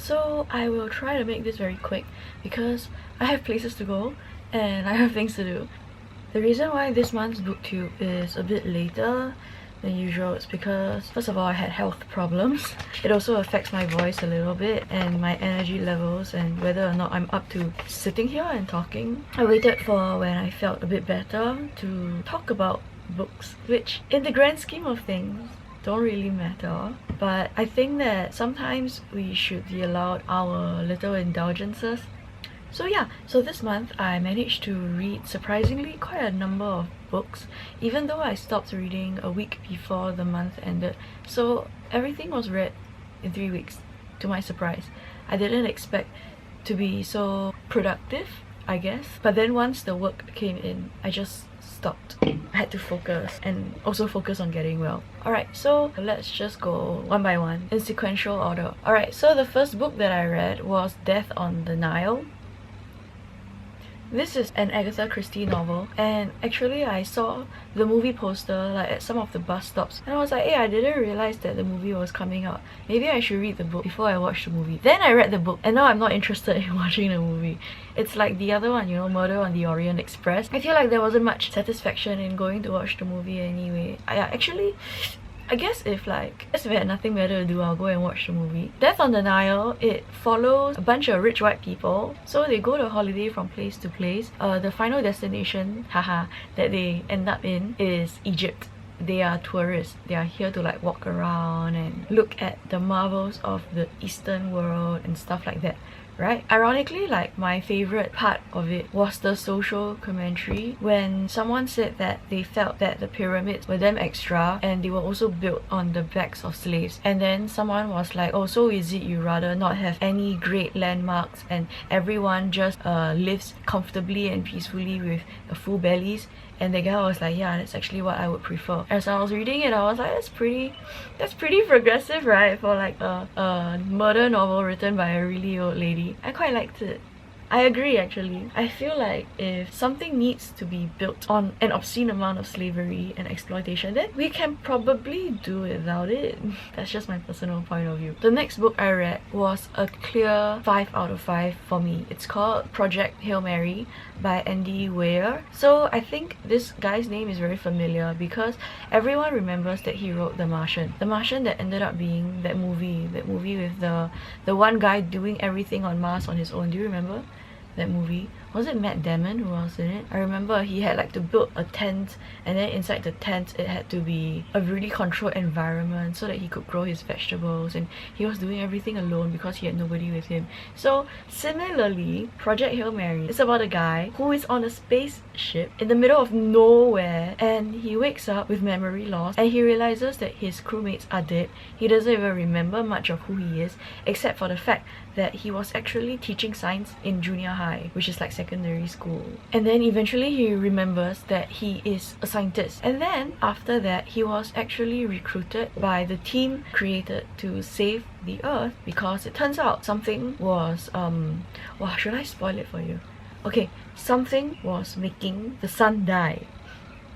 so I will try to make this very quick because I have places to go and I have things to do. The reason why this month's booktube is a bit later than usual is because, first of all, I had health problems. It also affects my voice a little bit and my energy levels and whether or not I'm up to sitting here and talking. I waited for when I felt a bit better to talk about books, which in the grand scheme of things don't really matter, but I think that sometimes we should be allowed our little indulgences. So yeah, so this month I managed to read surprisingly quite a number of books, even though I stopped reading a week before the month ended. So everything was read in 3 weeks, to my surprise. I didn't expect to be so productive, I guess. But then once the work came in, I just stopped. I had to focus and also focus on getting well. Alright, so let's just go one by one in sequential order. Alright, so the first book that I read was Death on the Nile. This is an Agatha Christie novel, and actually I saw the movie poster like at some of the bus stops and I was like, hey, I didn't realize that the movie was coming out. Maybe I should read the book before I watch the movie. Then I read the book and now I'm not interested in watching the movie. It's like the other one, you know, Murder on the Orient Express. I feel like there wasn't much satisfaction in going to watch the movie anyway. I guess if we had nothing better to do, I'll go and watch the movie. Death on the Nile, it follows a bunch of rich white people. So they go to holiday from place to place. The final destination, haha, that they end up in is Egypt. They are tourists. They are here to like walk around and look at the marvels of the Eastern world and stuff like that. Right? Ironically, like, my favorite part of it was the social commentary when someone said that they felt that the pyramids were damn extra and they were also built on the backs of slaves. And then someone was like, oh, so is it you rather not have any great landmarks and everyone just lives comfortably and peacefully with full bellies? And the guy was like, yeah, that's actually what I would prefer. As I was reading it, I was like, that's pretty progressive, right? For like a murder novel written by a really old lady. I quite liked it. I agree, actually. I feel like if something needs to be built on an obscene amount of slavery and exploitation, then we can probably do without it. That's just my personal point of view. The next book I read was a clear 5 out of 5 for me. It's called Project Hail Mary by Weir. So I think this guy's name is very familiar because everyone remembers that he wrote The Martian. The Martian that ended up being that movie with the one guy doing everything on Mars on his own. Do you remember that movie? Was it Matt Damon who was in it? I remember he had like to build a tent, and then inside the tent it had to be a really controlled environment so that he could grow his vegetables, and he was doing everything alone because he had nobody with him. So similarly, Project Hail Mary is about a guy who is on a spaceship in the middle of nowhere, and he wakes up with memory loss and he realizes that his crewmates are dead. He doesn't even remember much of who he is except for the fact that he was actually teaching science in junior high, which is like secondary school. And then eventually he remembers that he is a scientist. And then after that, he was actually recruited by the team created to save the Earth because it turns out something was wow, should I spoil it for you? Okay, something was making the sun die.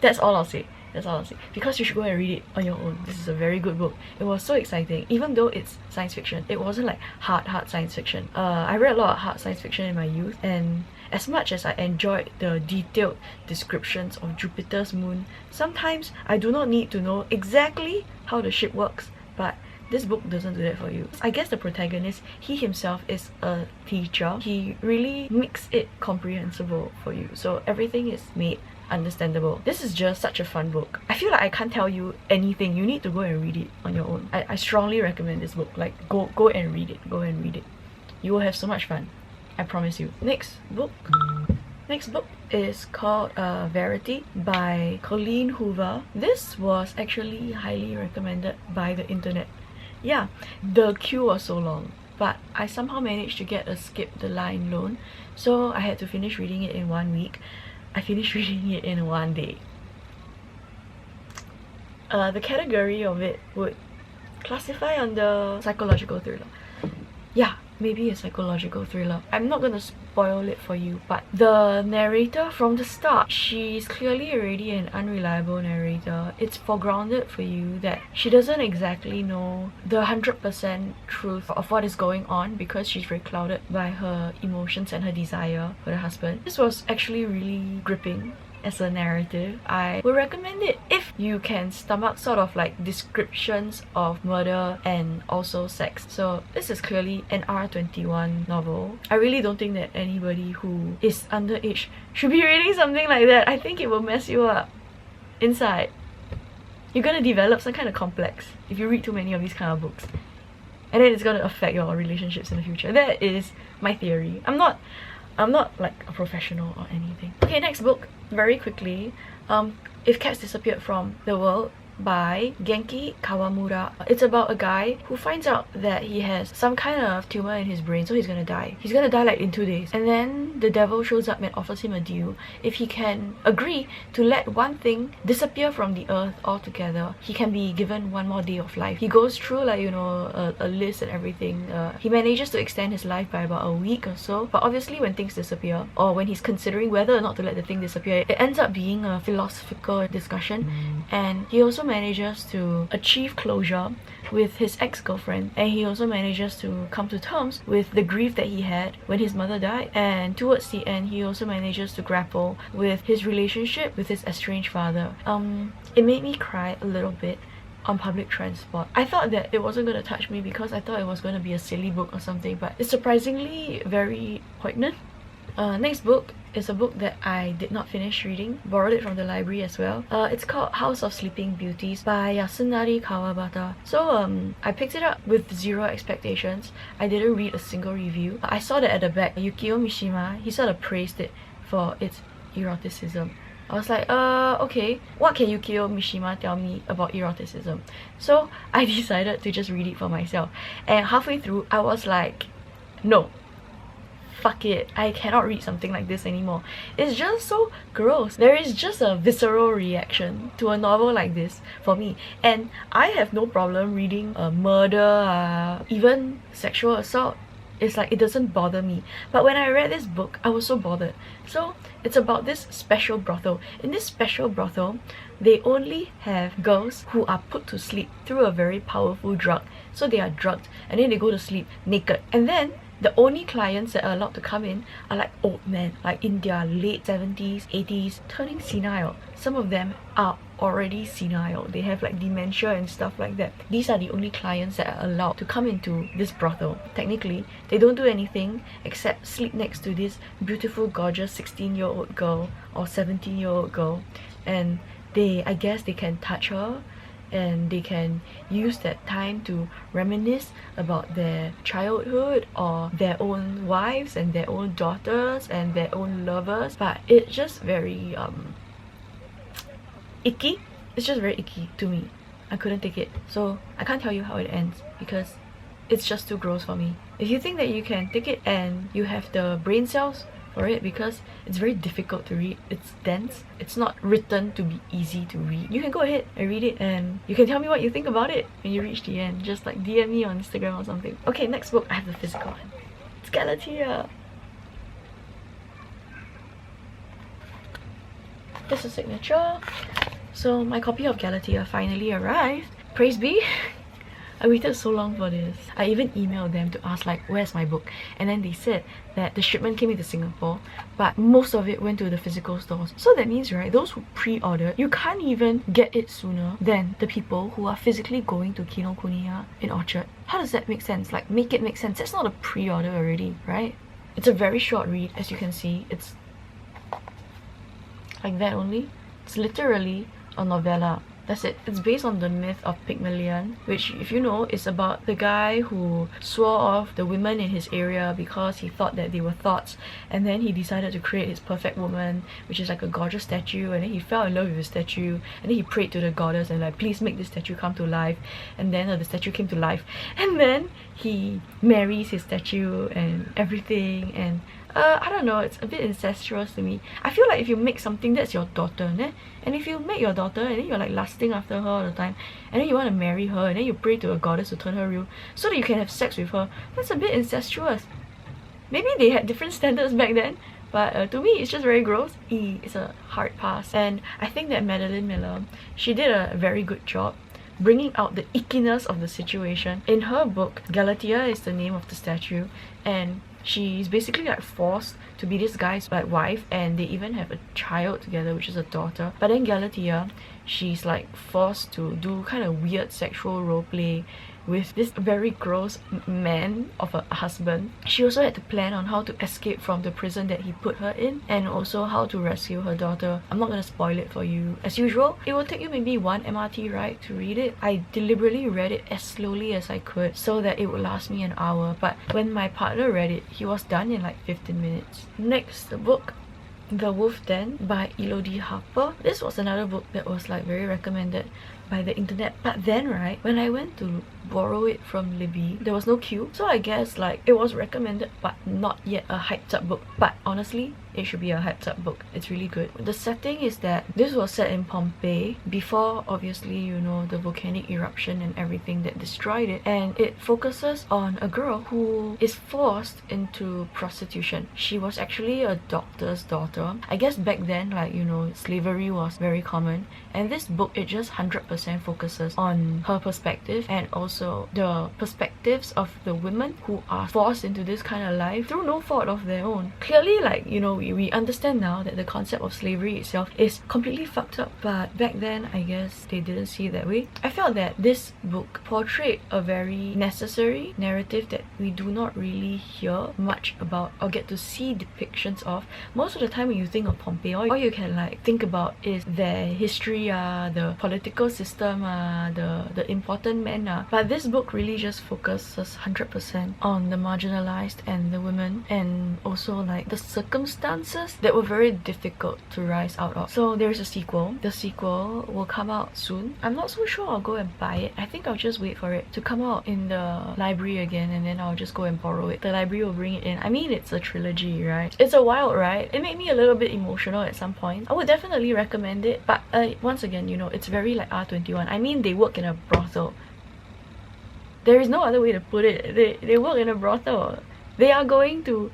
That's all I'll say. That's all I'll say. Because you should go and read it on your own. This is a very good book. It was so exciting. Even though it's science fiction, it wasn't like hard science fiction. I read a lot of hard science fiction in my youth, and as much as I enjoyed the detailed descriptions of Jupiter's moon, sometimes I do not need to know exactly how the ship works, but this book doesn't do that for you. I guess the protagonist, he himself is a teacher. He really makes it comprehensible for you. So everything is made understandable. This is just such a fun book. I feel like I can't tell you anything. You need to go and read it on your own. I strongly recommend this book. Like, go and read it. Go and read it. You will have so much fun. I promise you. Next book is called Verity by Colleen Hoover. This was actually highly recommended by the internet. Yeah, the queue was so long, but I somehow managed to get a skip the line loan, so I had to finish reading it in 1 week. I finished reading it in 1 day. The category of it would classify under psychological thriller. Yeah, maybe a psychological thriller. I'm not gonna spoil it for you, but the narrator from the start, she's clearly already an unreliable narrator. It's foregrounded for you that she doesn't exactly know the 100% truth of what is going on because she's very clouded by her emotions and her desire for the husband. This was actually really gripping as a narrative. I would recommend it if you can stomach sort of like descriptions of murder and also sex. So this is clearly an R21 novel. I really don't think that anybody who is underage should be reading something like that. I think it will mess you up inside. You're gonna develop some kind of complex if you read too many of these kind of books, and then it's gonna affect your relationships in the future. That is my theory. I'm not like a professional or anything. Okay, next book, very quickly. If Cats Disappeared from the World by Genki Kawamura. It's about a guy who finds out that he has some kind of tumor in his brain, so he's gonna die. He's gonna die like in 2 days. And then the devil shows up and offers him a deal. If he can agree to let one thing disappear from the earth altogether, he can be given 1 more day of life. He goes through like, you know, a list and everything. He manages to extend his life by about a week or so. But obviously when things disappear, or when he's considering whether or not to let the thing disappear, it ends up being a philosophical discussion. And he also manages to achieve closure with his ex-girlfriend, and he also manages to come to terms with the grief that he had when his mother died. And towards the end, he also manages to grapple with his relationship with his estranged father. It made me cry a little bit on public transport. I thought that it wasn't going to touch me because I thought it was going to be a silly book or something, but it's surprisingly very poignant. Next book is a book that I did not finish reading. Borrowed it from the library as well. It's called House of Sleeping Beauties by Yasunari Kawabata. So I picked it up with 0 expectations. I didn't read a single review. I saw that at the back, Yukio Mishima, he sort of praised it for its eroticism. I was like, okay, what can Yukio Mishima tell me about eroticism? So I decided to just read it for myself. And halfway through, I was like, no, fuck it, I cannot read something like this anymore. It's just so gross. There is just a visceral reaction to a novel like this for me, and I have no problem reading murder, even sexual assault. It's like, it doesn't bother me. But when I read this book, I was so bothered. So it's about this special brothel. In this special brothel, they only have girls who are put to sleep through a very powerful drug. So they are drugged and then they go to sleep naked. And then the only clients that are allowed to come in are like old men, like in their late 70s, 80s, turning senile. Some of them are already senile. They have like dementia and stuff like that. These are the only clients that are allowed to come into this brothel. Technically, they don't do anything except sleep next to this beautiful, gorgeous 16-year-old girl or 17-year-old girl. And I guess they can touch her, and they can use that time to reminisce about their childhood or their own wives and their own daughters and their own lovers. But it's just very icky. It's just very icky to me. I couldn't take it. So I can't tell you how it ends because it's just too gross for me. If you think that you can take it and you have the brain cells for it, because it's very difficult to read, it's dense, it's not written to be easy to read, you can go ahead and read it and you can tell me what you think about it when you reach the end. Just like DM me on Instagram or something. Okay, next book, I have the physical one. It's Galatea. This is signature. So my copy of Galatea finally arrived. Praise be. I waited so long for this. I even emailed them to ask like, where's my book? And then they said that the shipment came into Singapore, but most of it went to the physical stores. So that means, right, those who pre-ordered, you can't even get it sooner than the people who are physically going to Kinokuniya in Orchard. How does that make sense? Like, make it make sense. That's not a pre-order already, right? It's a very short read, as you can see. It's like that only. It's literally a novella. That's it. It's based on the myth of Pygmalion, which, if you know, is about the guy who swore off the women in his area because he thought that they were thoughts, and then he decided to create his perfect woman, which is like a gorgeous statue, and then he fell in love with the statue, and then he prayed to the goddess and like, please make this statue come to life. And then the statue came to life, and then he marries his statue and everything. And I don't know, it's a bit incestuous to me. I feel like if you make something that's your daughter, né? And if you make your daughter and then you're like lusting after her all the time, and then you want to marry her, and then you pray to a goddess to turn her real so that you can have sex with her, that's a bit incestuous. Maybe they had different standards back then, but to me it's just very gross. It's a hard pass. And I think that Madeline Miller, she did a very good job bringing out the ickiness of the situation. In her book, Galatea is the name of the statue, and she's basically like forced to be this guy's like wife, and they even have a child together, which is a daughter. But then Galatea, she's like forced to do kind of weird sexual roleplay with this very gross man of a husband. She also had to plan on how to escape from the prison that he put her in, and also how to rescue her daughter. I'm not gonna spoil it for you. As usual, it will take you maybe 1 MRT ride to read it. I deliberately read it as slowly as I could so that it would last me an hour, but when my partner read it, he was done in like 15 minutes. Next, the book The Wolf Den by Elodie Harper. This was another book that was like very recommended by the internet, but then right, when I went to borrow it from Libby, there was no queue, so I guess like it was recommended but not yet a hyped up book. But honestly, it should be a hyped up book. It's really good. The setting is that this was set in Pompeii before, obviously, you know, the volcanic eruption and everything that destroyed it, and it focuses on a girl who is forced into prostitution. She was actually a doctor's daughter. I guess back then, like, you know, slavery was very common, and this book, it just 100% focuses on her perspective and also the perspectives of the women who are forced into this kind of life through no fault of their own. Clearly, like, you know, we understand now that the concept of slavery itself is completely fucked up, but back then I guess they didn't see it that way. I felt that this book portrayed a very necessary narrative that we do not really hear much about or get to see depictions of. Most of the time when you think of Pompeii, all you can like think about is their history, the political system, the important men. But this book really just focuses 100% on the marginalized and the women, and also like the circumstances that were very difficult to rise out of. So there's a sequel. The sequel will come out soon. I'm not so sure I'll go and buy it. I think I'll just wait for it to come out in the library again, and then I'll just go and borrow it. The library will bring it in. I mean, it's a trilogy, right? It's a wild ride. It made me a little bit emotional at some point. I would definitely recommend it, but once again, you know, it's very like R21. I mean, they work in a brothel. There is no other way to put it. They work in a brothel. They are going to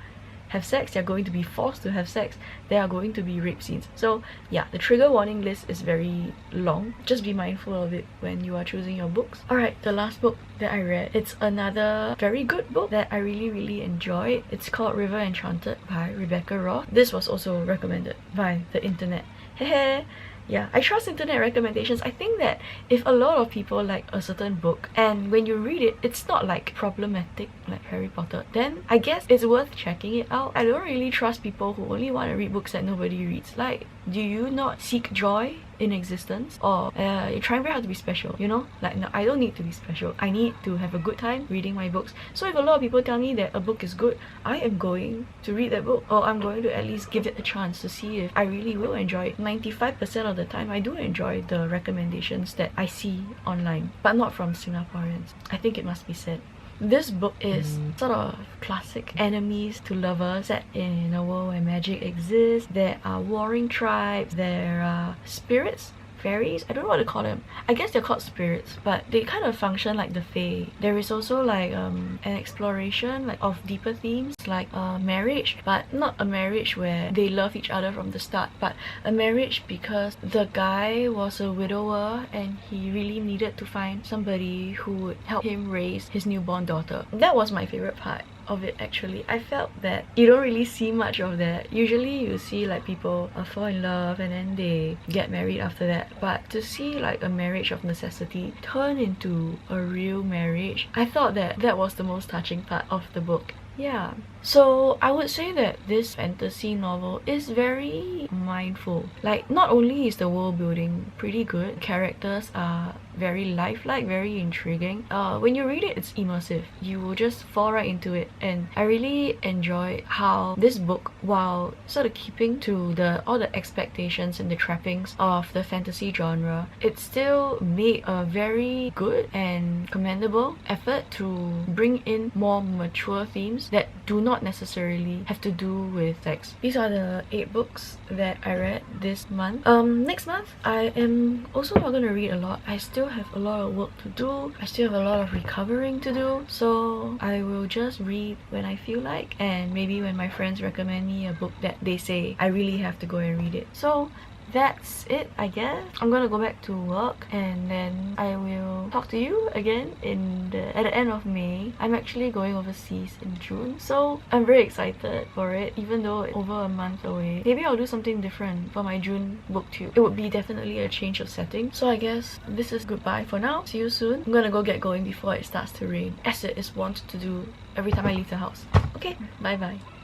have sex, they're going to be forced to have sex, there are going to be rape scenes. So yeah, the trigger warning list is very long. Just be mindful of it when you are choosing your books. Alright, the last book that I read, it's another very good book that I really enjoyed. It's called River Enchanted by Rebecca Roth. This was also recommended by the internet. Hehe. Yeah, I trust internet recommendations. I think that if a lot of people like a certain book and when you read it, it's not like problematic like Harry Potter, then I guess it's worth checking it out. I don't really trust people who only want to read books that nobody reads. Like, do you not seek joy in existence, or you're trying very hard to be special, you know? Like, no, I don't need to be special. I need to have a good time reading my books. So if a lot of people tell me that a book is good, I am going to read that book, or I'm going to at least give it a chance to see if I really will enjoy it. 95% of the time I do enjoy the recommendations that I see online, but not from Singaporeans. I think it must be said. This book is sort of classic enemies to lovers set in a world where magic exists. There are warring tribes, there are spirits, fairies, I don't know what to call them. I guess they're called spirits, but they kind of function like the fae. There is also like an exploration like of deeper themes like marriage, but not a marriage where they love each other from the start, but a marriage because the guy was a widower and he really needed to find somebody who would help him raise his newborn daughter. That was my favorite part of it actually. I felt that you don't really see much of that. Usually you see like people fall in love and then they get married after that, but to see like a marriage of necessity turn into a real marriage, I thought that that was the most touching part of the book. Yeah, so I would say that this fantasy novel is very mindful. Like, not only is the world building pretty good, characters are very lifelike, very intriguing. When you read it, it's immersive. You will just fall right into it, and I really enjoy how this book, while sort of keeping to all the expectations and the trappings of the fantasy genre, it still made a very good and commendable effort to bring in more mature themes that do not necessarily have to do with sex. These are the 8 books that I read this month. Next month I am also not gonna read a lot. I still have a lot of work to do. I still have a lot of recovering to do, so I will just read when I feel like, and maybe when my friends recommend me a book that they say I really have to go and read it. So that's it, I guess. I'm gonna go back to work, and then I will talk to you again at the end of May. I'm actually going overseas in June, so I'm very excited for it, even though it's over a month away. Maybe I'll do something different for my June booktube. It would be definitely a change of setting. So I guess this is goodbye for now. See you soon. I'm gonna go get going before it starts to rain, as it is wont to do every time I leave the house. Okay, bye bye.